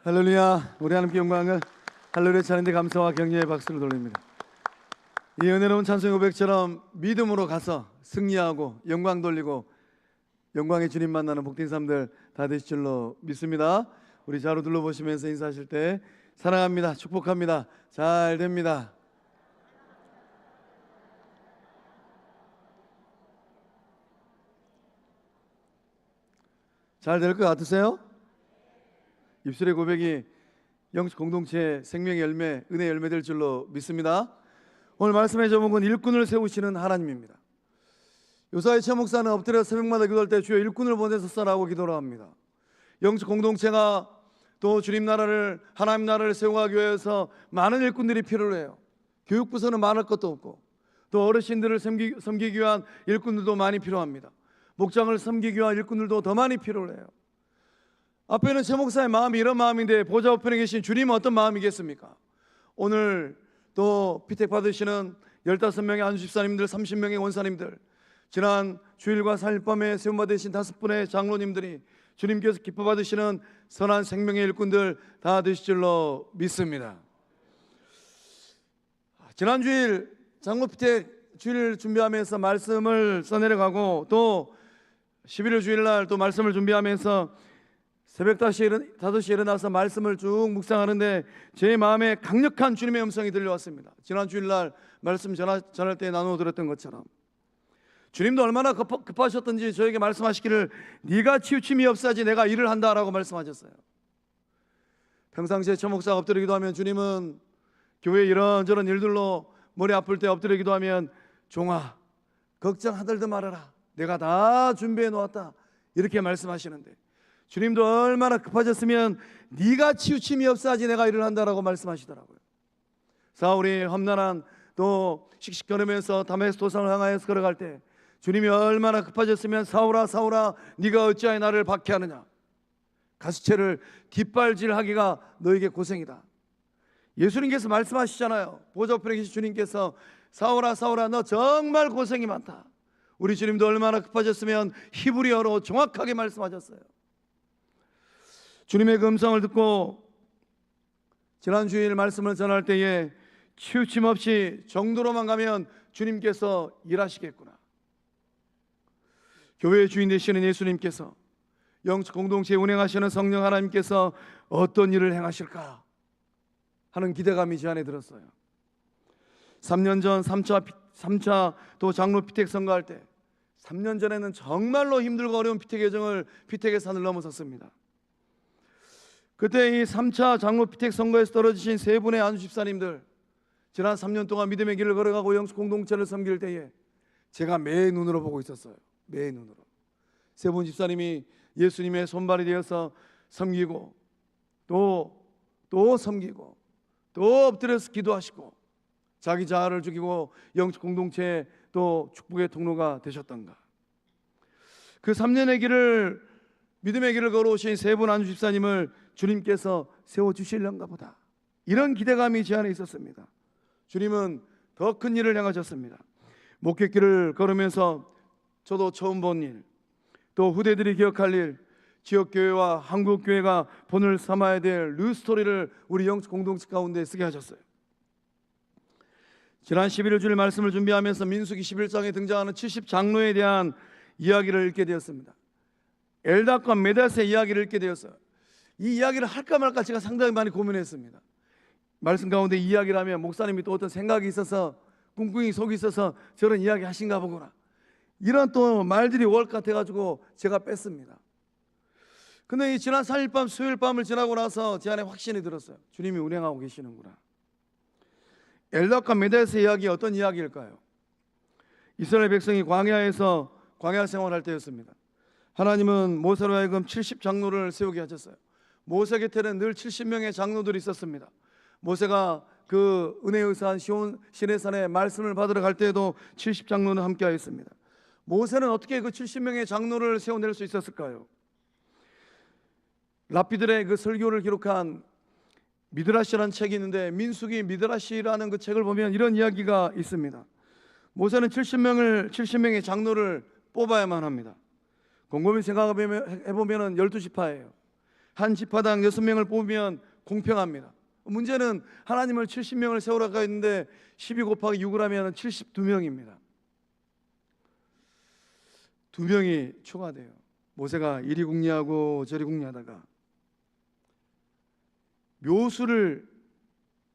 할렐루야. 우리 하나님께 영광을 할렐루야 찬양대 감사와 격려의 박수를 돌립니다. 이 은혜로운 찬송 고백처럼 믿음으로 가서 승리하고 영광 돌리고 영광의 주님 만나는 복된 삶들 다 되실 줄로 믿습니다. 우리 자로 둘러보시면서 인사하실 때 사랑합니다, 축복합니다, 잘 됩니다. 잘 될 것 같으세요? 입술의 고백이 영적 공동체의 생명의 열매, 은혜의 열매 될 줄로 믿습니다. 오늘 말씀의 제목은 일꾼을 세우시는 하나님입니다. 요사의 최 목사는 엎드려 새벽마다 기도할 때 주여 일꾼을 보내서 써라고 기도를 합니다. 영적 공동체가 또 주님 나라를, 하나님 나라를 세워가기 위해서 많은 일꾼들이 필요해요. 교육부서는 많을 것도 없고 또 어르신들을 섬기기 위한 일꾼들도 많이 필요합니다. 목장을 섬기기 위한 일꾼들도 더 많이 필요해요. 앞에 있는 최 목사의 마음이 이런 마음인데 보좌 우편에 계신 주님은 어떤 마음이겠습니까? 오늘 또 피택 받으시는 15명의 안수집사님들, 30명의 원사님들, 지난 주일과 4일 밤에 세움받으신 5분의 장로님들이 주님께서 기뻐 받으시는 선한 생명의 일꾼들 다 되실 줄로 믿습니다. 지난 주일 장로 피택 주일 준비하면서 말씀을 써내려가고 또 11월 주일날 또 말씀을 준비하면서 새벽 5시에 일어나서 말씀을 쭉 묵상하는데 제 마음에 강력한 주님의 음성이 들려왔습니다. 지난 주일날 말씀 전할 때 나누어 들었던 것처럼 주님도 얼마나 급하셨던지 저에게 말씀하시기를 네가 치우침이 없어야지 내가 일을 한다라고 말씀하셨어요. 평상시에 최 목사가 엎드려 기도하면 주님은 교회 이런저런 일들로 머리 아플 때 엎드려 기도하면 종아 걱정하들도 말아라, 내가 다 준비해 놓았다, 이렇게 말씀하시는데 주님도 얼마나 급하셨으면 네가 치우침이 없어야지 내가 일을 한다라고 말씀하시더라고요. 사울이 험난한 또 씩씩거리면서 다메섹 도상을 향하여서 걸어갈 때 주님이 얼마나 급하셨으면 사울아 사울아 네가 어찌하여 나를 박해하느냐, 가시체를 뒷발질하기가 너에게 고생이다. 예수님께서 말씀하시잖아요. 보좌 우편에 계신 주님께서 사울아 사울아 너 정말 고생이 많다. 우리 주님도 얼마나 급하셨으면 히브리어로 정확하게 말씀하셨어요. 주님의 그 음성을 듣고 지난 주일 말씀을 전할 때에 치우침 없이 정도로만 가면 주님께서 일하시겠구나. 교회의 주인 되시는 예수님께서 영적 공동체에 운행하시는 성령 하나님께서 어떤 일을 행하실까 하는 기대감이 제 안에 들었어요. 3년 전 3차 또 장로 피택 선거할 때 3년 전에는 정말로 힘들고 어려운 피택의 산을 넘어섰습니다. 그때 이 3차 장로 피택 선거에서 떨어지신 세 분의 안수집사님들, 지난 3년 동안 믿음의 길을 걸어가고 영적 공동체를 섬길 때에 제가 매 눈으로 보고 있었어요. 매 눈으로 세 분 집사님이 예수님의 손발이 되어서 섬기고 또 섬기고 또 엎드려서 기도하시고 자기 자아를 죽이고 영적 공동체의 또 축복의 통로가 되셨던가. 그 3년의 길을, 믿음의 길을 걸어오신 세 분 안수집사님을 주님께서 세워주시려는가 보다, 이런 기대감이 제 안에 있었습니다. 주님은 더 큰 일을 행하셨습니다. 목회길을 걸으면서 저도 처음 본 일, 또 후대들이 기억할 일, 지역교회와 한국교회가 본을 삼아야 될 뉴스토리를 우리 영적 공동체 가운데 쓰게 하셨어요. 지난 11일 주일 말씀을 준비하면서 민수기 11장에 등장하는 70장로에 대한 이야기를 읽게 되었습니다. 엘닷과 메닷의 이야기를 읽게 되었어요. 이 이야기를 할까 말까 제가 상당히 많이 고민했습니다. 말씀 가운데 이야기를 하면 목사님이 또 어떤 생각이 있어서 꿍꿍이 속이 있어서 저런 이야기 하신가 보구나, 이런 또 말들이 올 것 같아가지고 제가 뺐습니다. 근데 이 지난 4일 밤 수요일 밤을 지나고 나서 제 안에 확신이 들었어요. 주님이 운행하고 계시는구나. 엘닷과 메닷의 이야기 어떤 이야기일까요? 이스라엘 백성이 광야 생활할 때였습니다. 하나님은 모세로 하여금 70장로를 세우게 하셨어요. 모세 곁에는 늘 70명의 장로들이 있었습니다. 모세가 그 은혜의 의사한 시내산에 말씀을 받으러 갈 때에도 70장로는 함께 하였습니다. 모세는 어떻게 그 70명의 장로를 세워낼 수 있었을까요? 랍비들의 그 설교를 기록한 미드라시라는 책이 있는데 민수기 미드라시라는 그 책을 보면 이런 이야기가 있습니다. 모세는 70명의 장로를 뽑아야만 합니다. 곰곰이 생각해보면 12지파예요. 한 지파당 6명을 뽑으면 공평합니다. 문제는 하나님을 70명을 세우라고 했는데 12 곱하기 6을 하면 72명입니다. 2명이 추가돼요. 모세가 이리 궁리하고 저리 궁리하다가 묘수를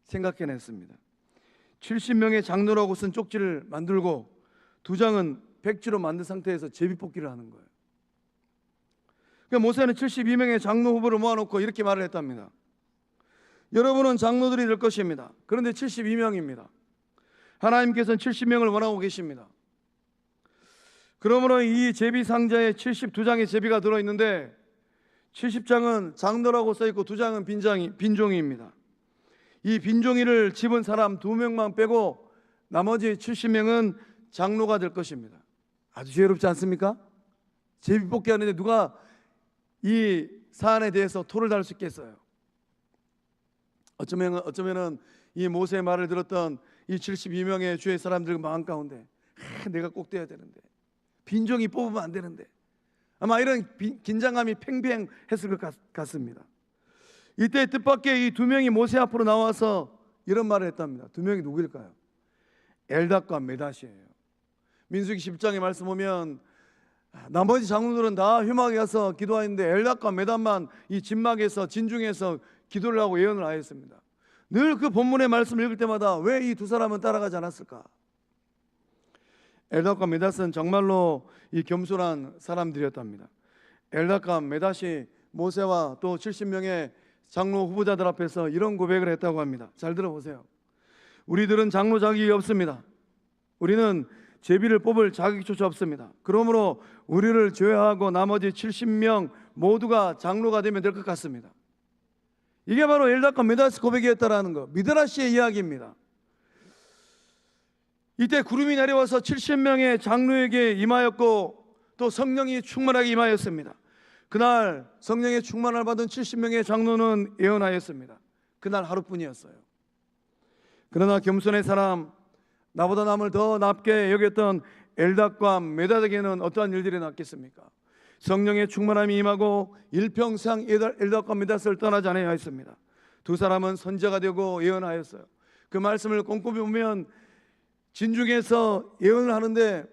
생각해냈습니다. 70명의 장로라고 쓴 쪽지를 만들고 2장은 백지로 만든 상태에서 제비뽑기를 하는 거예요. 그러니까 모세는 72명의 장로 후보를 모아놓고 이렇게 말을 했답니다. 여러분은 장로들이 될 것입니다. 그런데 72명입니다. 하나님께서는 70명을 원하고 계십니다. 그러므로 이 제비 상자에 72장의 제비가 들어있는데 70장은 장로라고 써있고 2장은 빈종이입니다. 이 빈종이를 집은 사람 2명만 빼고 나머지 70명은 장로가 될 것입니다. 아주 지혜롭지 않습니까? 제비 뽑기 하는데 누가 이 사안에 대해서 토를 달 수 있겠어요? 어쩌면은 이 모세의 말을 들었던 이 72명의 주의 사람들 마음 가운데 내가 꼭 돼야 되는데, 빈종이 뽑으면 안 되는데, 아마 이런 긴장감이 팽팽했을 것 같습니다. 이때 뜻밖의 이 2명이 모세 앞으로 나와서 이런 말을 했답니다. 2명이 누구일까요? 엘닷과 메닷이에요. 민수기 10장의 말씀 보면 나머지 장로들은 다 휴막에 가서 기도하는데 엘닷과 메닷만 이 진막에서 진중에서 기도를 하고 예언을 하였습니다. 늘 그 본문의 말씀을 읽을 때마다 왜 이 2 사람은 따라가지 않았을까? 엘닷과 메닷은 정말로 이 겸손한 사람들이었답니다. 엘닷과 메닷이 모세와 또 70명의 장로 후보자들 앞에서 이런 고백을 했다고 합니다. 잘 들어보세요. 우리들은 장로 자격이 없습니다. 우리는 제비를 뽑을 자격조차 없습니다. 그러므로 우리를 제외하고 나머지 70명 모두가 장로가 되면 될 것 같습니다. 이게 바로 엘닷과 메닷의 고백이었다라는 거, 미드라시의 이야기입니다. 이때 구름이 내려와서 70명의 장로에게 임하였고 또 성령이 충만하게 임하였습니다. 그날 성령의 충만을 받은 70명의 장로는 예언하였습니다. 그날 하루뿐이었어요. 그러나 겸손의 사람, 나보다 남을 더 낮게 여겼던 엘닷과 메닷에게는 어떠한 일들이 났겠습니까? 성령의 충만함이 임하고 일평생 엘닷과 메닷을 떠나지 않아야 했습니다. 2 사람은 선지자가 되고 예언하였어요. 그 말씀을 꼼꼼히 보면 진중에서 예언을 하는데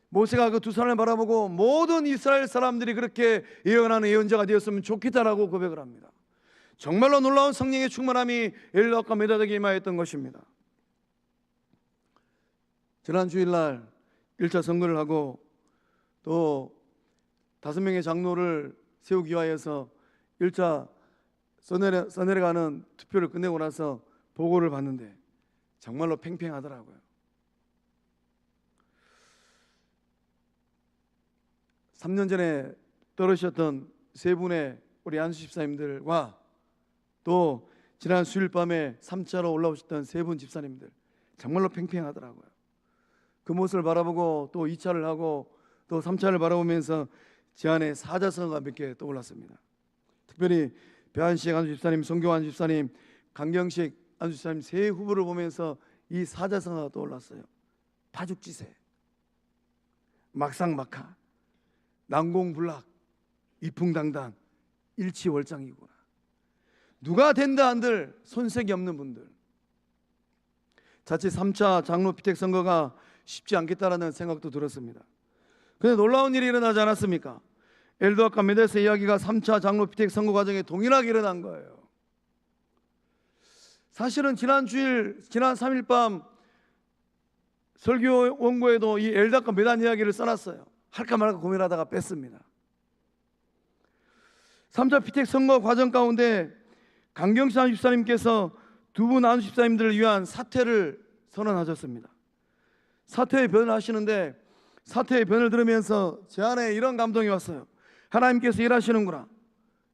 모세가 그 2 사람을 바라보고 모든 이스라엘 사람들이 그렇게 예언하는 예언자가 되었으면 좋겠다라고 고백을 합니다. 정말로 놀라운 성령의 충만함이 엘닷과 메닷에게 임하였던 것입니다. 지난 주일날 1차 선거를 하고 또 5명의 장로를 세우기 위하여서 1차 써내려가는 투표를 끝내고 나서 보고를 봤는데 정말로 팽팽하더라고요. 3년 전에 떨어지셨던 3분의 우리 안수 집사님들과 또 지난 수요일 밤에 3차로 올라오셨던 3분 집사님들 정말로 팽팽하더라고요. 그 모습을 바라보고 또 2차를 하고 또 3차를 바라보면서 제 안에 사자성어가 몇 개 떠올랐습니다. 특별히 배한식 안수 집사님, 송교 안수 집사님, 강경식 안수 집사님 3 후보를 보면서 이 사자성어가 떠올랐어요. 파죽지세, 막상막하, 난공불락, 이풍당당, 일치월장이구나. 누가 된다 한들 손색이 없는 분들. 자칫 3차 장로 피택 선거가 쉽지 않겠다라는 생각도 들었습니다. 그런데 놀라운 일이 일어나지 않았습니까? 엘닷과 메닷의 이야기가 3차 장로 피택 선거 과정에 동일하게 일어난 거예요. 사실은 지난 3일 밤 설교 원고에도 이 엘닷과 메닷 이야기를 써놨어요. 할까 말까 고민하다가 뺐습니다. 3차 피택 선거 과정 가운데 강경식 안수 집사님께서 2분 안수 집사님들을 위한 사퇴를 선언하셨습니다. 사퇴의 변을 하시는데 사퇴의 변을 들으면서 제 안에 이런 감동이 왔어요. 하나님께서 일하시는구나.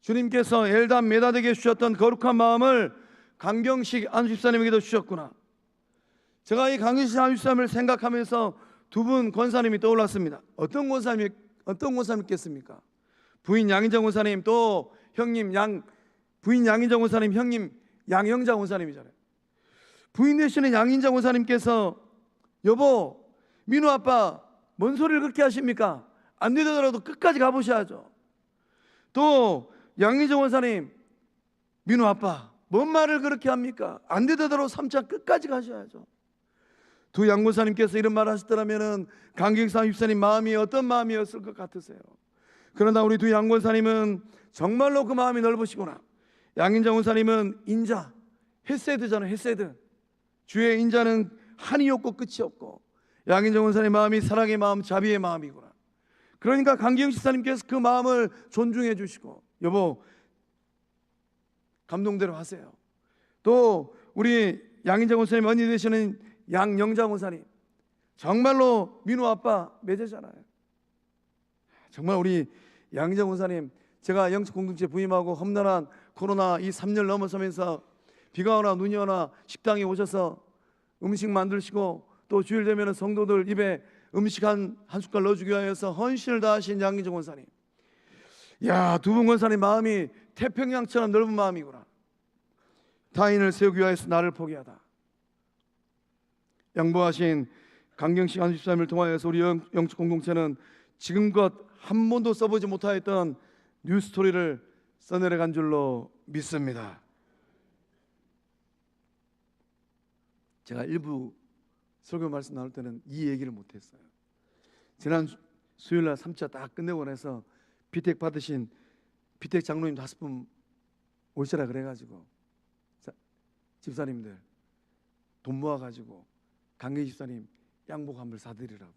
주님께서 엘닷 메닷에게 주셨던 거룩한 마음을 강경식 안수 집사님에게도 주셨구나. 제가 이 강경식 안수 집사님을 생각하면서 2분 권사님이 떠올랐습니다. 어떤 권사님이겠습니까? 부인 양인정 권사님, 또 형님 부인 양인정 권사님, 형님 양영자 권사님이잖아요. 부인 되시는 양인정 권사님께서 여보, 민우 아빠 뭔 소리를 그렇게 하십니까? 안 되더라도 끝까지 가보셔야죠. 또 양희정 원사님, 민우 아빠, 뭔 말을 그렇게 합니까? 안 되더라도 3차 끝까지 가셔야죠. 두 양권사님께서 이런 말을 하셨더라면 강경삼 집사님 마음이 어떤 마음이었을 것 같으세요? 그러나 우리 두 양권사님은 정말로 그 마음이 넓으시구나. 양인정 원사님은 인자, 헤세드잖아요. 헤세드. 주의 인자는 한이 없고 끝이 없고, 양인정 원사님의 마음이 사랑의 마음, 자비의 마음이구나. 그러니까 강기영 집사님께서 그 마음을 존중해 주시고, 여보 감동대로 하세요. 또 우리 양인정 원사님 언니 되시는 양영장 원사님, 정말로 민우 아빠 매제잖아요. 정말 우리 양인정 원사님, 제가 영적 공동체 부임하고 험난한 코로나 이 3년 넘어서면서 비가 오나 눈이 오나 식당에 오셔서 음식 만드시고, 또 주일 되면 성도들 입에 음식 한 숟갈 넣어주기 위해서 헌신을 다하신 양인정 원사님, 야, 두 분 원사님 마음이 태평양처럼 넓은 마음이구나. 타인을 세우기 위해서 나를 포기하다. 양보하신 강경식 안수집사님을 통하여서 우리 영적 공동체는 지금껏 한 번도 써보지 못하였던 뉴스토리를 써내려간 줄로 믿습니다. 제가 일부 설교 말씀 나눌 때는 이 얘기를 못했어요. 지난 수요일날 3차 딱 끝내고 나서 비택 받으신 비택 장로님 5분 오시라 그래가지고, 집사님들 돈 모아가지고 강경 집사님 양복 한 벌 사드리라고.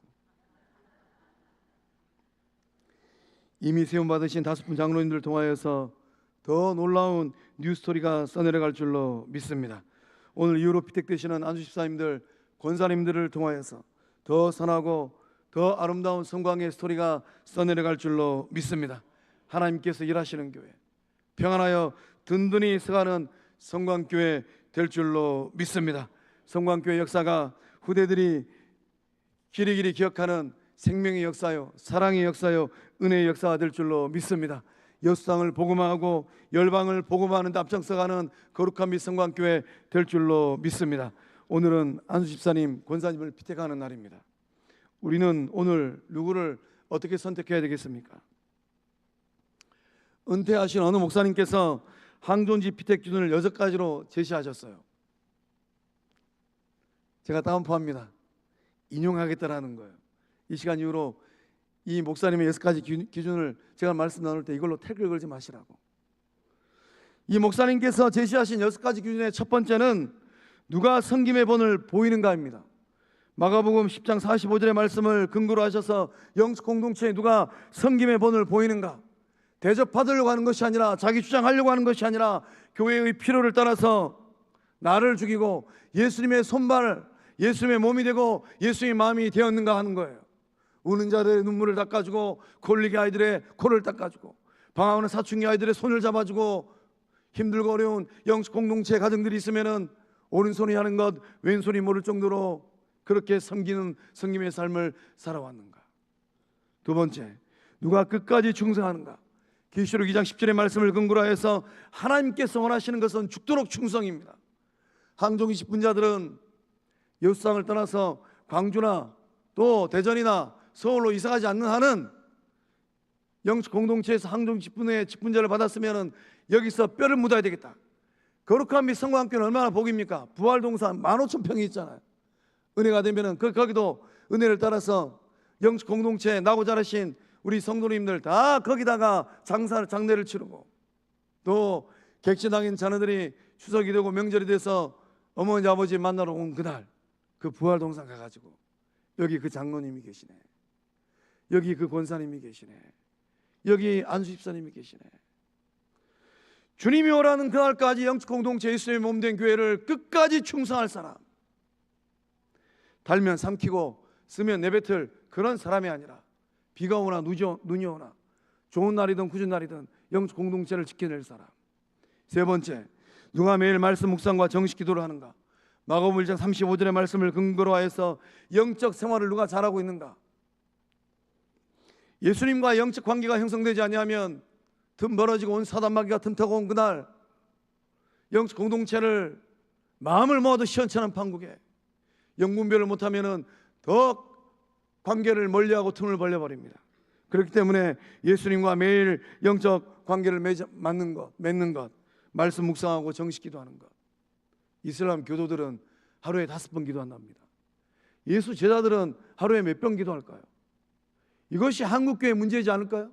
이미 세움 받으신 5분 장로님들 통하여서 더 놀라운 뉴스토리가 써내려갈 줄로 믿습니다. 오늘 이후로 피택되시는 안수 집사님들, 권사님들을 통하여서 더 선하고 더 아름다운 성광의 스토리가 써내려갈 줄로 믿습니다. 하나님께서 일하시는 교회, 평안하여 든든히 서가는 성광교회 될 줄로 믿습니다. 성광교회 역사가 후대들이 길이길이 기억하는 생명의 역사요, 사랑의 역사요, 은혜의 역사가 될 줄로 믿습니다. 여수상을 복음하고 열방을 복음하는 데 앞장서가는 거룩한 및 성광교회 될 줄로 믿습니다. 오늘은 안수 집사님, 권사님을 피택하는 날입니다. 우리는 오늘 누구를 어떻게 선택해야 되겠습니까? 은퇴하신 어느 목사님께서 항존지 피택 기준을 6가지로 제시하셨어요. 제가 다운포합니다. 인용하겠다라는 거예요. 이 시간 이후로 이 목사님의 6가지 기준을 제가 말씀 나눌 때 이걸로 태그를 걸지 마시라고. 이 목사님께서 제시하신 6가지 기준의 첫 번째는 누가 섬김의 본을 보이는가입니다. 마가복음 10장 45절의 말씀을 근거로 하셔서 영적 공동체에 누가 섬김의 본을 보이는가, 대접받으려고 하는 것이 아니라 자기 주장하려고 하는 것이 아니라 교회의 필요를 따라서 나를 죽이고 예수님의 손발, 예수님의 몸이 되고 예수님의 마음이 되었는가 하는 거예요. 우는 자들의 눈물을 닦아주고, 콜리게 아이들의 코를 닦아주고, 방황하는 사춘기 아이들의 손을 잡아주고, 힘들고 어려운 영적 공동체 가정들이 있으면은 오른손이 하는 것 왼손이 모를 정도로 그렇게 섬기는 섬김의 삶을 살아왔는가. 두 번째, 누가 끝까지 충성하는가. 계시록 2장 10절의 말씀을 근거로 해서 하나님께서 원하시는 것은 죽도록 충성입니다. 항종이 집분자들은 여수상을 떠나서 광주나 또 대전이나 서울로 이사가지 않는 한은 영적 공동체에서 항종 집분의 집분자를 받았으면 여기서 뼈를 묻어야 되겠다. 거룩한 및 성광교는 얼마나 복입니까? 부활동산 15,000평이 있잖아요. 은혜가 되면은 거기도 은혜를 따라서 영적 공동체 나고 자라신 우리 성도님들 다 거기다가 장례를 치르고, 또 객지당인 자녀들이 추석이 되고 명절이 돼서 어머니 아버지 만나러 온 그날 그 부활동산 가가지고 여기 그 장로님이 계시네, 여기 그 권사님이 계시네, 여기 안수 집사님이 계시네. 주님이 오라는 그날까지 영적 공동체 예수님의 몸된 교회를 끝까지 충성할 사람, 달면 삼키고 쓰면 내뱉을 그런 사람이 아니라 비가 오나 눈이 오나 좋은 날이든 굳은 날이든 영적 공동체를 지켜낼 사람. 세 번째, 누가 매일 말씀 묵상과 정식 기도를 하는가. 마가복음 1장 35절의 말씀을 근거로 하여서 영적 생활을 누가 잘하고 있는가. 예수님과 영적 관계가 형성되지 아니하면 틈 벌어지고 온 사단마귀가 틈타고 온 그날 영적 공동체를 마음을 모아도 시원찮은 판국에 영분별을 못하면 더 관계를 멀리하고 틈을 벌려버립니다. 그렇기 때문에 예수님과 매일 영적 관계를 맺는 것, 말씀 묵상하고 정식 기도하는 것. 이슬람 교도들은 하루에 5번 기도한답니다. 예수 제자들은 하루에 몇 번 기도할까요? 이것이 한국교회 문제이지 않을까요?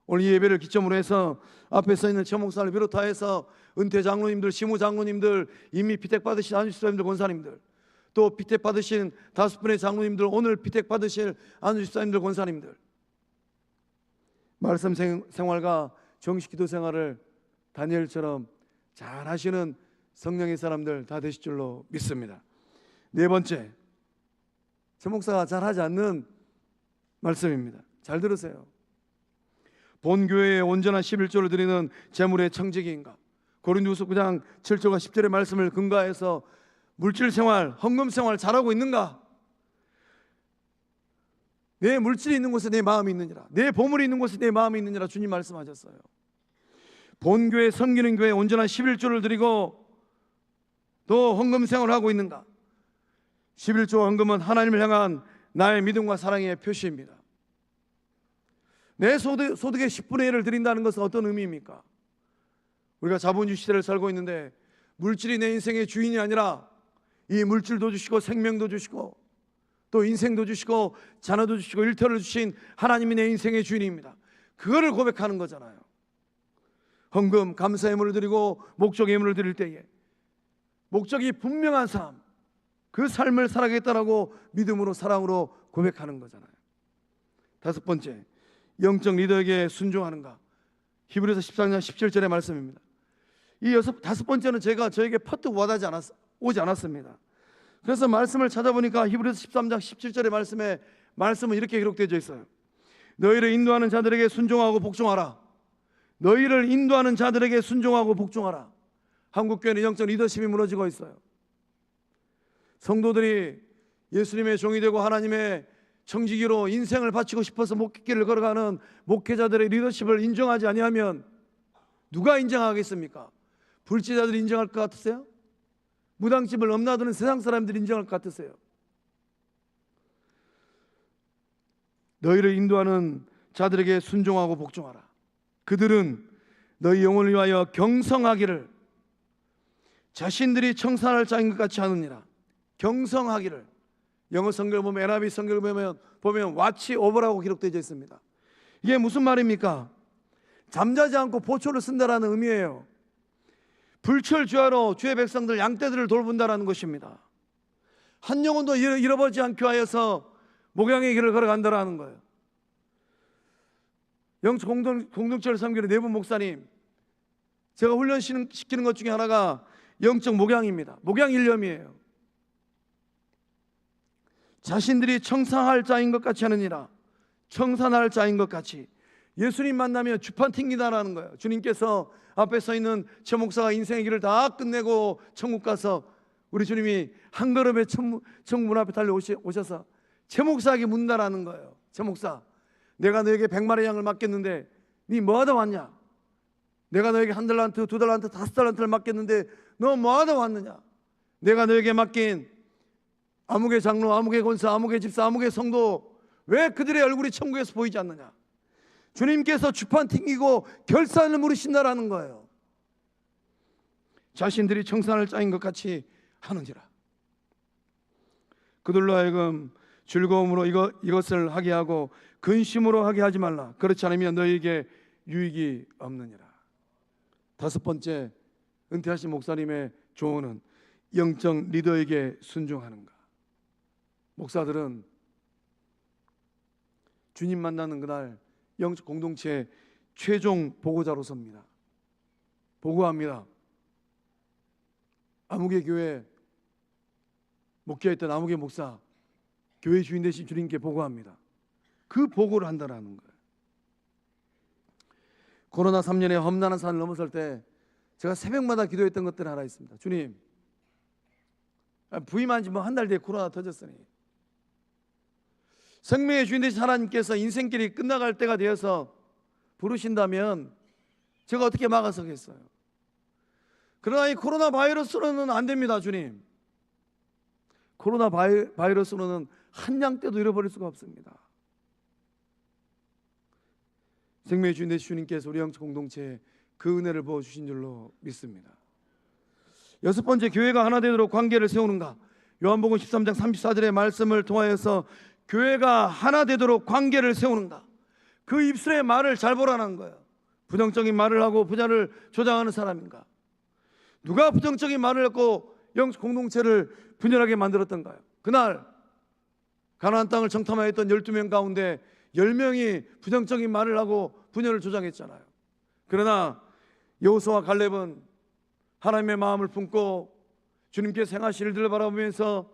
오늘 이 예배를 기점으로 해서 앞에 서 있는 최 목사를 비롯하여서 은퇴 장로님들, 시무 장로님들, 이미 피택받으신 안수집사님들, 권사님들, 또 피택받으신 5분의 장로님들, 오늘 피택받으실 안수집사님들, 권사님들, 말씀 생활과 정식 기도 생활을 다니엘처럼 잘 하시는 성령의 사람들 다 되실 줄로 믿습니다. 네 번째, 최 목사가 잘 하지 않는 말씀입니다. 잘 들으세요. 본 교회에 온전한 11조를 드리는 재물의 청지기인가? 고린도후서 9장 7절과 10절의 말씀을 근거해서 물질 생활, 헌금 생활 잘하고 있는가? 내 물질이 있는 곳에 내 마음이 있느니라, 내 보물이 있는 곳에 내 마음이 있느니라 주님 말씀하셨어요. 본 교회, 섬기는 교회에 온전한 11조를 드리고 또 헌금 생활을 하고 있는가? 11조 헌금은 하나님을 향한 나의 믿음과 사랑의 표시입니다. 내 소득의 10분의 1을 드린다는 것은 어떤 의미입니까? 우리가 자본주의 시대를 살고 있는데 물질이 내 인생의 주인이 아니라 이 물질도 주시고 생명도 주시고 또 인생도 주시고 자녀도 주시고 일터를 주신 하나님이 내 인생의 주인입니다. 그거를 고백하는 거잖아요. 헌금, 감사 예물을 드리고 목적 예물을 드릴 때에 목적이 분명한 삶, 그 삶을 살아가겠다라고 믿음으로 사랑으로 고백하는 거잖아요. 5번째, 영적 리더에게 순종하는가? 히브리서 14장 17절의 말씀입니다. 이 5번째는 저에게 퍼뜩 와닿지 오지 않았습니다. 그래서 말씀을 찾아보니까 히브리서 13장 17절의 말씀은 이렇게 기록되어 있어요. 너희를 인도하는 자들에게 순종하고 복종하라. 너희를 인도하는 자들에게 순종하고 복종하라. 한국교회는 영적 리더십이 무너지고 있어요. 성도들이 예수님의 종이 되고 하나님의 청지기로 인생을 바치고 싶어서 목회길을 걸어가는 목회자들의 리더십을 인정하지 아니하면 누가 인정하겠습니까? 불지자들이 인정할 것 같으세요? 무당집을 넘나드는 세상 사람들이 인정할 것 같으세요? 너희를 인도하는 자들에게 순종하고 복종하라. 그들은 너희 영혼을 위하여 경성하기를 자신들이 청산할 자인 것 같이 하느니라. 경성하기를, 영어 성경을 보면, NIV 성경을 보면 watch over라고 기록되어 있습니다. 이게 무슨 말입니까? 잠자지 않고 보초를 쓴다라는 의미예요. 불철주야로 주의 백성들 양떼들을 돌본다라는 것입니다. 한 영혼도 잃어버리지 않게 하여서 목양의 길을 걸어간다라는 거예요. 영적 공동체를 섬기는 네 분 목사님, 제가 훈련시키는 것 중에 하나가 영적 목양입니다. 목양 일념이에요. 자신들이 청산할 자인 것 같이 하느니라. 청산할 자인 것 같이. 예수님 만나면 주판 튕기다라는 거예요. 주님께서 앞에 서 있는 최 목사가 인생의 길을 다 끝내고 천국 가서 우리 주님이 한 걸음에 천국 문 앞에 달려오셔서 최 목사에게 묻는다라는 거예요. 최 목사, 내가 너에게 100마리 양을 맡겼는데 네 뭐하다 왔냐? 내가 너에게 1달란트, 2달란트, 5달란트를 맡겼는데 너 뭐하다 왔느냐? 내가 너에게 맡긴 아무개 장로, 아무개 권사, 아무개 집사, 아무개 성도, 왜 그들의 얼굴이 천국에서 보이지 않느냐? 주님께서 주판 튕기고 결산을 물으신다라는 거예요. 자신들이 청산할 자인 것 같이 하느니라. 그들로 하여금 즐거움으로 이것을 하게 하고 근심으로 하게 하지 말라. 그렇지 않으면 너희에게 유익이 없느니라. 5번째, 은퇴하신 목사님의 조언은 영적 리더에게 순종하는가. 목사들은 주님 만나는 그날 영적 공동체의 최종 보고자로서입니다. 보고합니다. 아무개 교회 목회했던 아무개 목사, 교회 주인 되신 주님께 보고합니다. 그 보고를 한다라는 거예요. 코로나 3년에 험난한 산을 넘어설 때 제가 새벽마다 기도했던 것들 하나 있습니다. 주님, 부임한 지 한 달 뒤에 코로나 터졌으니 생명의 주인 되신 하나님께서 인생길이 끝나갈 때가 되어서 부르신다면 제가 어떻게 막아서겠어요? 그러나 이 코로나 바이러스로는 안 됩니다. 주님, 코로나 바이러스로는 한 양 떼도 잃어버릴 수가 없습니다. 생명의 주인 되신 주님께서 우리 영적 공동체에 그 은혜를 부어주신 줄로 믿습니다. 여섯 번째, 교회가 하나 되도록 관계를 세우는가. 요한복음 13장 34절의 말씀을 통하여서 교회가 하나 되도록 관계를 세우는가. 그 입술의 말을 잘 보라는 거예요. 부정적인 말을 하고 부자를 조장하는 사람인가. 누가 부정적인 말을 했고 영적 공동체를 분열하게 만들었던가요? 그날 가나안 땅을 정탐하였던 12명 가운데 10명이 부정적인 말을 하고 분열을 조장했잖아요. 그러나 여호수아와 갈렙은 하나님의 마음을 품고 주님께서 행하실 일들을 바라보면서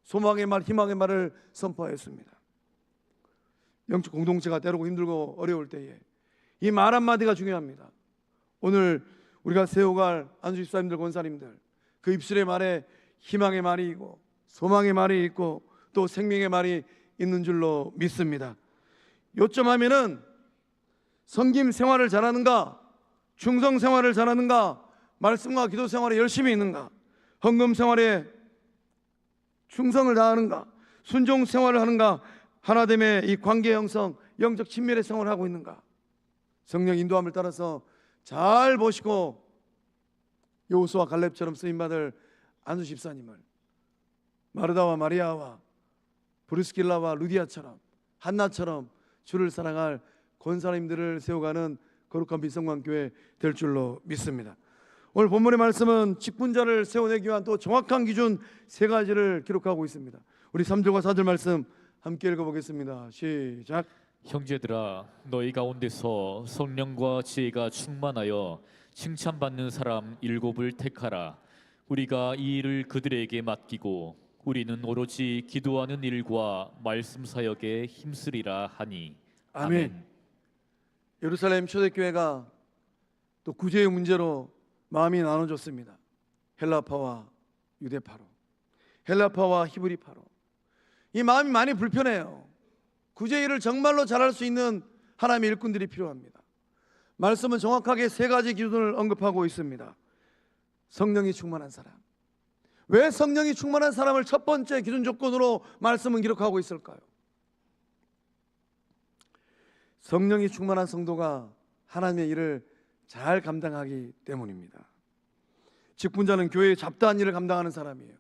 소망의 말, 희망의 말을 선포하였습니다. 영적 공동체가 때로고 힘들고 어려울 때에 이 말 한마디가 중요합니다. 오늘 우리가 세워갈 안수 집사님들, 권사님들, 그 입술의 말에 희망의 말이 있고 소망의 말이 있고 또 생명의 말이 있는 줄로 믿습니다. 요점하면은 섬김 생활을 잘하는가, 충성 생활을 잘하는가, 말씀과 기도 생활에 열심히 있는가, 헌금 생활에 충성을 다하는가, 순종 생활을 하는가, 하나됨의 이 관계 형성, 영적 친밀의 생활을 하고 있는가. 성령 인도함을 따라서 잘 보시고 여호수아 갈렙처럼 쓰임받을 안수 집사님을 마르다와 마리아와 브리스길라와 루디아처럼 한나처럼 주를 사랑할 권사님들을 세워가는 거룩한 빛성광교회 될 줄로 믿습니다. 오늘 본문의 말씀은 직분자를 세워내기 위한 또 정확한 기준 세 가지를 기록하고 있습니다. 우리 3절과 4절 말씀 함께 읽어보겠습니다. 시작. 형제들아, 너희 가운데서 성령과 지혜가 충만하여 칭찬받는 사람 7을 택하라. 우리가 이 일을 그들에게 맡기고 우리는 오로지 기도하는 일과 말씀 사역에 힘쓰리라 하니. 아멘. 예루살렘 초대교회가 또 구제의 문제로 마음이 나눠졌습니다. 헬라파와 유대파로, 헬라파와 히브리파로. 이 마음이 많이 불편해요. 구제 일을 정말로 잘할 수 있는 하나님의 일꾼들이 필요합니다. 말씀은 정확하게 세 가지 기준을 언급하고 있습니다. 성령이 충만한 사람. 왜 성령이 충만한 사람을 첫 번째 기준 조건으로 말씀은 기록하고 있을까요? 성령이 충만한 성도가 하나님의 일을 잘 감당하기 때문입니다. 직분자는 교회의 잡다한 일을 감당하는 사람이에요.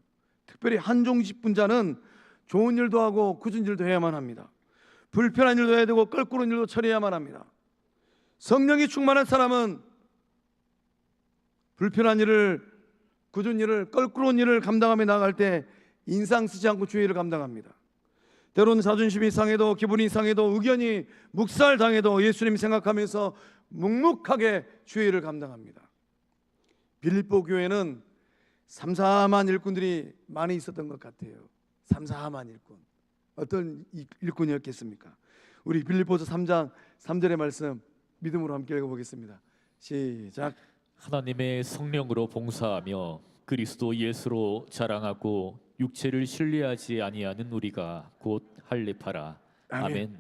특별히 한종 직분자는 좋은 일도 하고 굳은 일도 해야만 합니다. 불편한 일도 해야 되고 껄끄러운 일도 처리해야만 합니다. 성령이 충만한 사람은 불편한 일을, 굳은 일을, 껄끄러운 일을 감당하며 나아갈 때 인상 쓰지 않고 주의 일을 감당합니다. 때로는 자존심이 상해도, 기분이 상해도, 의견이 묵살당해도 예수님 생각하면서 묵묵하게 주의 일을 감당합니다. 빌립보 교회는 삼삼한 일꾼들이 많이 있었던 것 같아요. 삼삼한 일꾼. 어떤 일꾼이었겠습니까? 우리 빌립보서 3장 3절의 말씀 믿음으로 함께 읽어보겠습니다. 시작. 하나님의 성령으로 봉사하며 그리스도 예수로 자랑하고 육체를 신뢰하지 아니하는 우리가 곧 할례파라. 아멘.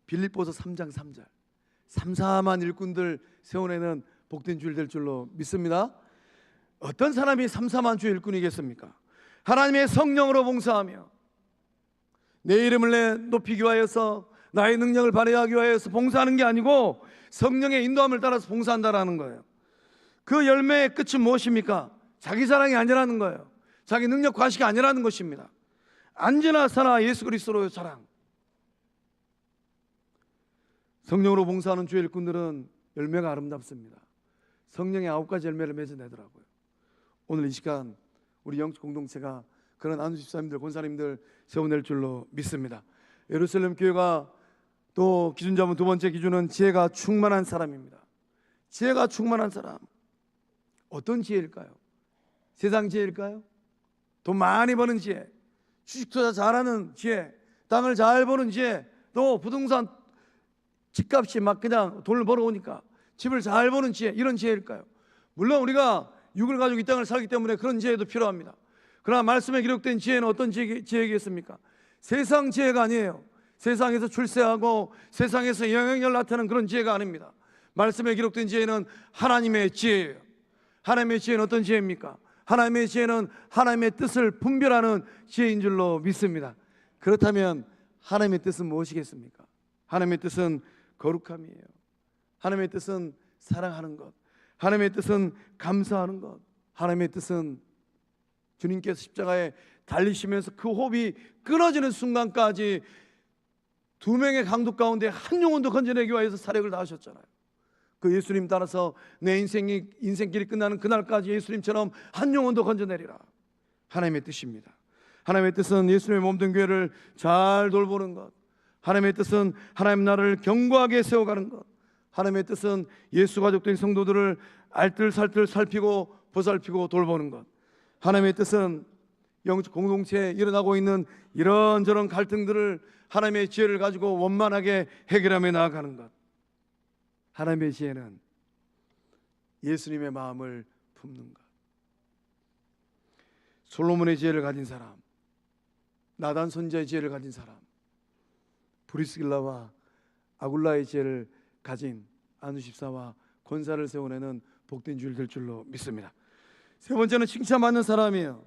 빌립보서 3장 3절. 삼삼한 일꾼들 세워내는 복된 주일 될 줄로 믿습니다. 어떤 사람이 삼삼한 주의 일꾼이겠습니까? 하나님의 성령으로 봉사하며 내 이름을 높이기 위하여서, 나의 능력을 발휘하기 위하여서 봉사하는 게 아니고 성령의 인도함을 따라서 봉사한다라는 거예요. 그 열매의 끝은 무엇입니까? 자기 자랑이 아니라는 거예요. 자기 능력 과시가 아니라는 것입니다. 안지나 사나 예수 그리스도로의 자랑. 성령으로 봉사하는 주의 일꾼들은 열매가 아름답습니다. 성령의 9가지 열매를 맺어내더라고요. 오늘 이 시간 우리 영적 공동체가 그런 안수 집사님들, 권사님들 세워낼 줄로 믿습니다. 예루살렘 교회가 또 기준 잡은 두 번째 기준은 지혜가 충만한 사람입니다. 지혜가 충만한 사람. 어떤 지혜일까요? 세상 지혜일까요? 돈 많이 버는 지혜, 주식 투자 잘하는 지혜, 땅을 잘 버는 지혜, 또 부동산 집값이 막 그냥 돈을 벌어오니까 집을 잘 버는 지혜, 이런 지혜일까요? 물론 우리가 육을 가지고 이 땅을 살기 때문에 그런 지혜도 필요합니다. 그러나 말씀에 기록된 지혜는 어떤 지혜겠습니까? 세상 지혜가 아니에요. 세상에서 출세하고 세상에서 영향력을 나타내는 그런 지혜가 아닙니다. 말씀에 기록된 지혜는 하나님의 지혜예요. 하나님의 지혜는 어떤 지혜입니까? 하나님의 지혜는 하나님의 뜻을 분별하는 지혜인 줄로 믿습니다. 그렇다면 하나님의 뜻은 무엇이겠습니까? 하나님의 뜻은 거룩함이에요. 하나님의 뜻은 사랑하는 것, 하나님의 뜻은 감사하는 것, 하나님의 뜻은 주님께서 십자가에 달리시면서 그 호흡이 끊어지는 순간까지 두 명의 강도 가운데 한 영혼도 건져내기 위해서 사력을 다하셨잖아요. 그 예수님 따라서 내 인생길이 끝나는 그날까지 예수님처럼 한 영혼도 건져내리라. 하나님의 뜻입니다. 하나님의 뜻은 예수님의 몸된 교회를 잘 돌보는 것, 하나님의 뜻은 하나님 나라를 견고하게 세워가는 것, 하나님의 뜻은 예수 가족된 성도들을 알뜰살뜰 살피고 보살피고 돌보는 것, 하나님의 뜻은 영적 공동체에 일어나고 있는 이런저런 갈등들을 하나님의 지혜를 가지고 원만하게 해결하며 나아가는 것. 하나님의 지혜는 예수님의 마음을 품는 것. 솔로몬의 지혜를 가진 사람, 나단 선지자의 지혜를 가진 사람, 브리스길라와 아굴라의 지혜를 가진 안수 집사와 권사를 세워내는 복된 주일 될 줄로 믿습니다. 세 번째는 칭찬받는 사람이에요.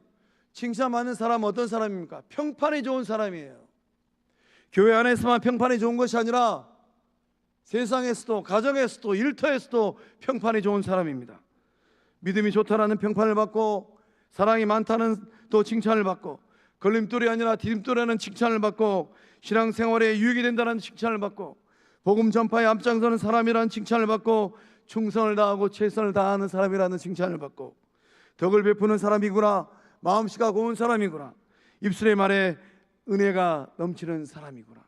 칭찬받는 사람은 어떤 사람입니까? 평판이 좋은 사람이에요. 교회 안에서만 평판이 좋은 것이 아니라 세상에서도, 가정에서도, 일터에서도 평판이 좋은 사람입니다. 믿음이 좋다라는 평판을 받고, 사랑이 많다는 또 칭찬을 받고, 걸림돌이 아니라 디딤돌이라는 칭찬을 받고, 신앙생활에 유익이 된다는 칭찬을 받고, 복음 전파에 앞장서는 사람이라는 칭찬을 받고, 충성을 다하고 최선을 다하는 사람이라는 칭찬을 받고, 덕을 베푸는 사람이구나, 마음씨가 고운 사람이구나, 입술의 말에 은혜가 넘치는 사람이구나,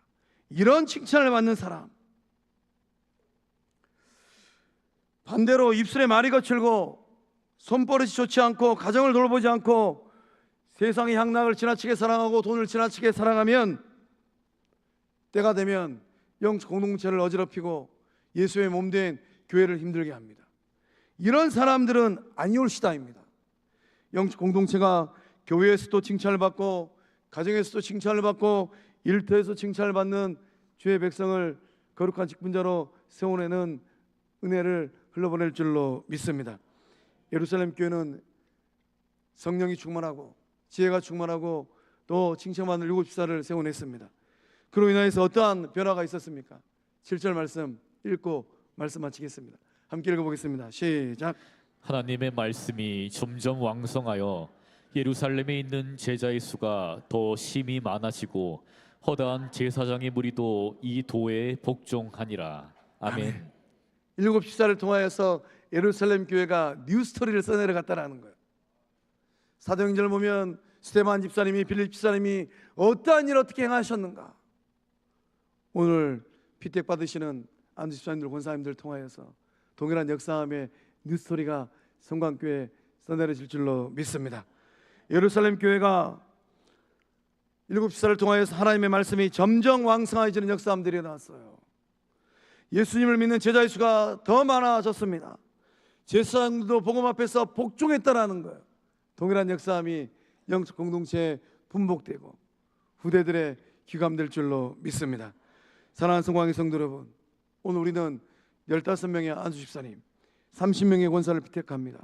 이런 칭찬을 받는 사람. 반대로 입술에 말이 거칠고 손버릇이 좋지 않고 가정을 돌보지 않고 세상의 향락을 지나치게 사랑하고 돈을 지나치게 사랑하면 때가 되면 영적 공동체를 어지럽히고 예수의 몸된 교회를 힘들게 합니다. 이런 사람들은 아니올시다입니다. 영적 공동체가 교회에서도 칭찬을 받고 가정에서도 칭찬을 받고 일터에서 칭찬을 받는 주의 백성을 거룩한 직분자로 세워내는 은혜를 흘러보낼 줄로 믿습니다. 예루살렘 교회는 성령이 충만하고 지혜가 충만하고 또 칭찬받는 7집사를 세워냈습니다. 그로 인하여서 어떠한 변화가 있었습니까? 7절 말씀 읽고 말씀 마치겠습니다. 함께 읽어보겠습니다. 시작. 하나님의 말씀이 점점 왕성하여 예루살렘에 있는 제자의 수가 더 심히 많아지고 허다한 제사장의 무리도 이 도에 복종하니라. 아멘. 7집사를 통하여서 예루살렘 교회가 뉴스토리를 써내려갔다는 거예요. 사도행전을 보면 스데반 집사님이, 빌립 집사님이 어떠한 일을 어떻게 행하셨는가, 오늘 피택 받으시는 안수 집사님들, 권사님들 통하여서 동일한 역사함의 뉴스토리가 성광교회에 써내려질 줄로 믿습니다. 예루살렘 교회가 7집사를 통하여서 하나님의 말씀이 점점 왕성해지는 역사함들이 일어났어요. 예수님을 믿는 제자의 수가 더 많아졌습니다. 제사장도 복음 앞에서 복종했다라는 거예요. 동일한 역사함이 영적 공동체에 분복되고 후대들의 귀감될 줄로 믿습니다. 사랑하는 성광의 성도 여러분, 오늘 우리는 15명의 안수 집사님, 30명의 권사를 피택합니다.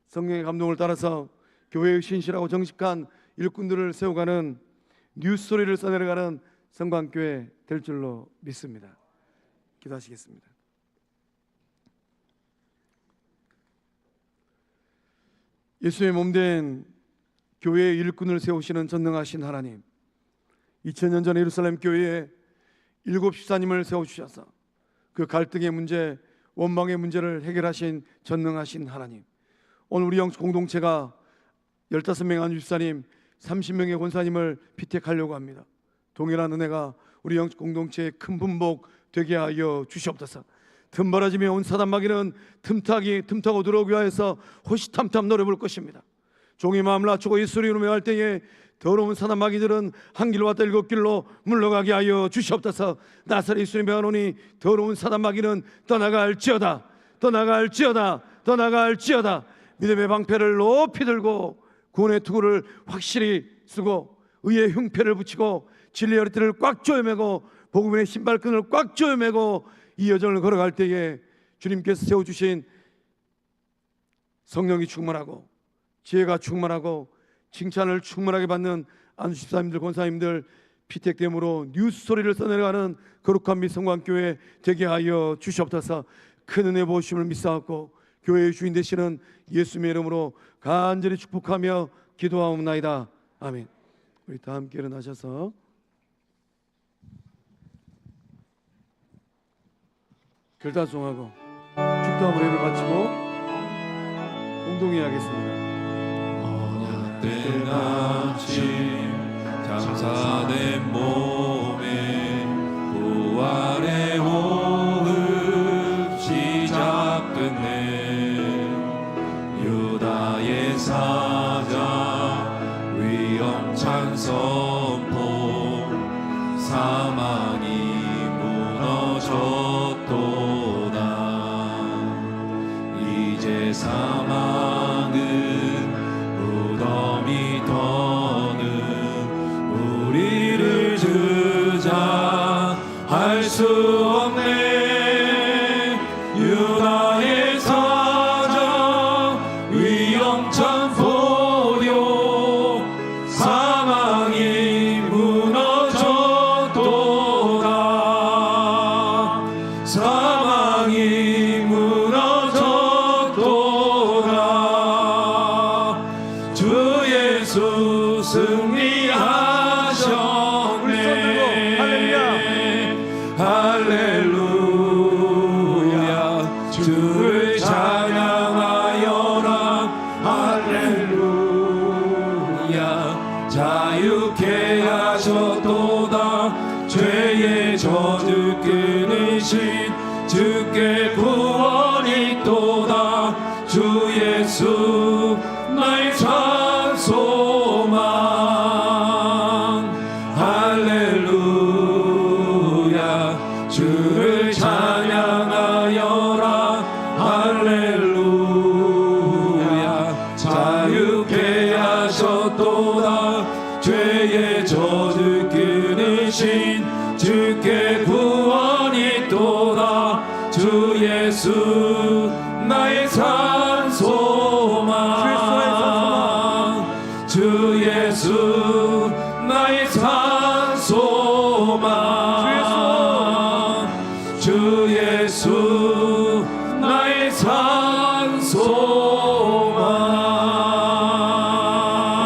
성령의 감동을 따라서 교회의 신실하고 정직한 일꾼들을 세워가는 뉴스토리를 써내려가는 성광교회 될 줄로 믿습니다. 기도하시겠습니다. 예수의 몸된 교회의 일꾼을 세우시는 전능하신 하나님, 2000년 전 예루살렘 교회에 7집사님을 세워주셔서 그 갈등의 문제, 원망의 문제를 해결하신 전능하신 하나님, 오늘 우리 영적 공동체가 15명의 안수집사님, 30명의 권사님을 피택하려고 합니다. 동일한 은혜가 우리 영적 공동체의 큰 분복 되게 하여 주시옵소서. 틈벌어지며 온 사단 마귀는 틈타고 들어오기 위해서 호시탐탐 노려볼 것입니다. 종의 마음을 낮추고 예수를 이루며 할 때에 더러운 사단 마귀들은 한 길로 왔다 7길로 물러가게 하여 주시옵소서. 나사렛 예수님의 하노니 더러운 사단 마귀는 떠나갈지어다, 떠나갈지어다, 떠나갈지어다. 믿음의 방패를 높이 들고 구원의 투구를 확실히 쓰고 의의 흉패를 붙이고 진리의 허리띠를 꽉 조여매고 복음의 신발끈을 꽉 조여매고 이 여정을 걸어갈 때에 주님께서 세워주신 성령이 충만하고 지혜가 충만하고 칭찬을 충만하게 받는 안수 집사님들, 권사님들, 피택됨으로 뉴스 소리를 써내려가는 거룩한 미성관교회 되게 하여 주시옵소서. 큰 은혜 보심을 믿사옵고 교회의 주인 되시는 예수님의 이름으로 간절히 축복하며 기도하옵나이다. 아멘. 우리 다 함께 일어나셔서 결단송하고 축도함으로 예배를 마치고 공동히 하겠습니다. 언약된 아침 장사된 몸에 부활의 호흡 시작 끝내 유다의 사자 위엄찬 선포 사망이 무너졌도다. 이제 사망은 무덤이 더는 우리를 주장할 수 없네. 유다의 사자 위엄찬 포효 사망이 무너졌도다. 사망이 무너졌도다. 주 예수 승리하셨네. 할렐루야. 주를 찬양하여라. 할렐루야. 자유케 하셨도다. 죄의 저주 끊으신 주께 구원이 있도다. 주 예수 나의 참 소망. 할렐루야. 주를 찬양하여라. 할렐루야. 자유케 하셨도다. 죄의 저주 끊으신 주께 구원이 있도다. 주 예수 나의 산 소망. 주 예수 나의 산 소망. 주 예수 나의 산 소망.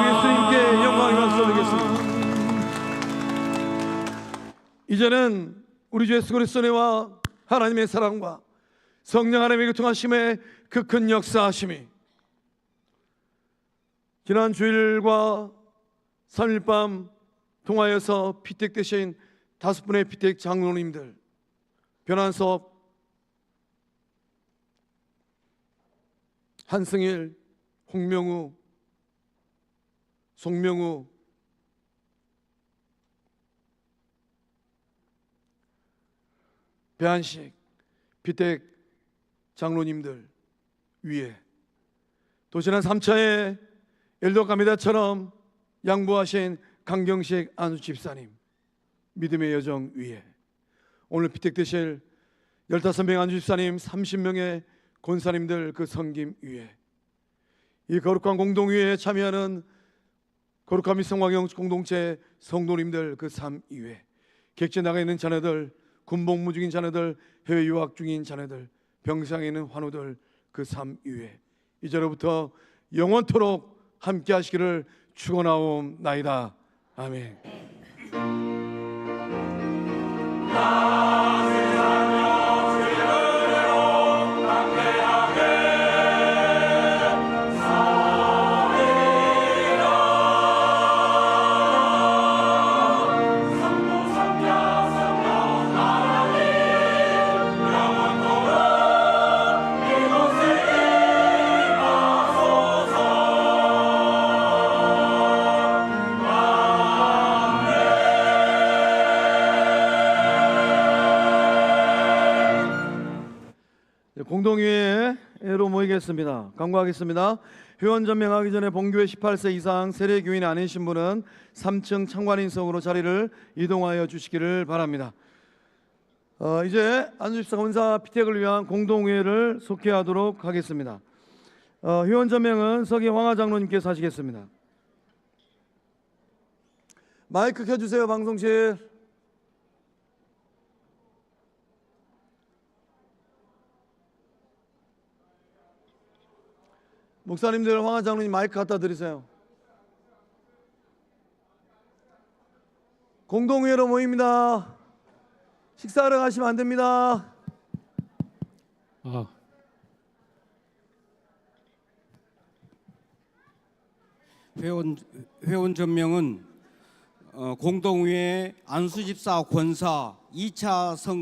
예수님께 영광을 박수드리겠습니다. 이제는 우리 주 예수 그리스도의 은혜와 하나님의 사랑과 성령 하나님의 교통하심의 그 큰 역사하심이 지난 주일과 3일 밤 통하여서 피택되신 5분의 피택 장로님들, 변환섭, 한승일, 홍명우, 송명우, 배한식 피택 장로님들 위에 또 지난 3차에 엘도가미다처럼 양보하신 강경식 안수 집사님 믿음의 여정 위에 오늘 피택되실 15명 안수 집사님 30명의 권사님들 그 섬김 위에 이 거룩한 공동위에 참여하는 거룩한 미성광영 공동체 성도님들 그 삶 위에 객지 나가 있는 자녀들, 군복무 중인 자녀들, 해외 유학 중인 자녀들, 병상에 있는 환우들 그 삶 위에 이제로부터 영원토록 함께 하시기를 축원하옵나이다. 아멘. 공동회로 모이겠습니다. 간구하겠습니다. 회원 전명하기 전에 본교회 18세 이상 세례교인이 아니신 분은 3층 창관인석으로 자리를 이동하여 주시기를 바랍니다. 이제 안수집사 원사 피택을 위한 공동회를 속회하도록 하겠습니다. 회원 전명은 서기 황하 장로님께서 하시겠습니다. 마이크 켜주세요, 방송실. 목사님들, 황한 장로님 마이크 갖다 드리세요. 공동회의로 모입니다. 식사하러 가시면 안 됩니다. 회원 전명은 공동회의 안수집사 권사 2차 선거